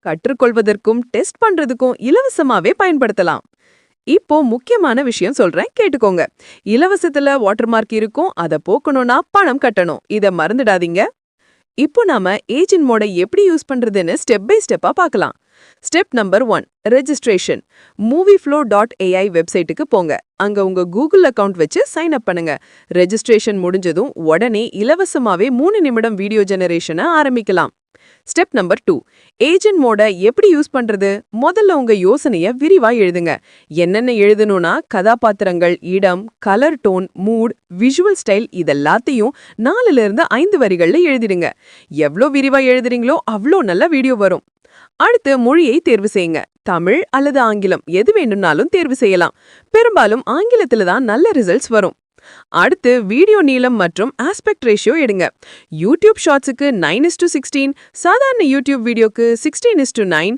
கற்றுக்கொள்வதற்கும் test பண்றதுக்கும் இலவசமாவே பயன்படுத்தலாம். இப்போ முக்கியமான விஷயம் சொல்றேன் கேட்டுக்கோங்க. இலவசத்துல வாட்டர்மார்க் இருக்கும், அத போக்கணும்னா பணம் கட்டணும். இத மறந்துடாதீங்க. இப்போ நாம ஏஜென்ட் மோட எப்படி யூஸ் பண்றதுன்னு ஸ்டெப் பை ஸ்டெப்பா பார்க்கலாம். Step number 1, registration. movieflow.ai வெப்சைட்டுக்கு போங்க. அங்க உங்க கூகுள் அக்கவுண்ட் வச்சு சைன் அப் பண்ணுங்க. ரெஜிஸ்ட்ரேஷன் முடிஞ்சதும் உடனே இலவசமாவே 3 நிமிடம் வீடியோ ஜெனரேஷனை ஆரம்பிக்கலாம். ஸ்டெப் நம்பர் 2, ஏஜென்ட் மோட எப்படி யூஸ் பண்றது? முதல்ல உங்க யோசனைய விரிவா எழுதுங்க. என்னென்ன எழுதணும்னா கதாபாத்திரங்கள், இடம், colour tone, mood, visual style இதெல்லாத்தையும் 4ல இருந்து 5 வரிகள்ல எழுதிடுங்க. எவ்ளோ விரிவா எழுதுறீங்களோ அவ்ளோ நல்ல வீடியோ வரும். அடுத்து மொழியை தேர்வு செய்யுங்க. தமிழ் அல்லது ஆங்கிலம் எது வேணும்னாலும் தேர்வு செய்யலாம். பெரும்பாலும் ஆங்கிலத்துல தான் நல்ல ரிசல்ட்ஸ் வரும். அடுத்து வீடியோ நீளம் மற்றும் ஆஸ்பெக்ட் ரேஷியோ எடுங்க. யூடியூப் ஷார்ட்ஸுக்கு 9:16, சாதாரண யூடியூப் வீடியோக்கு 16:9,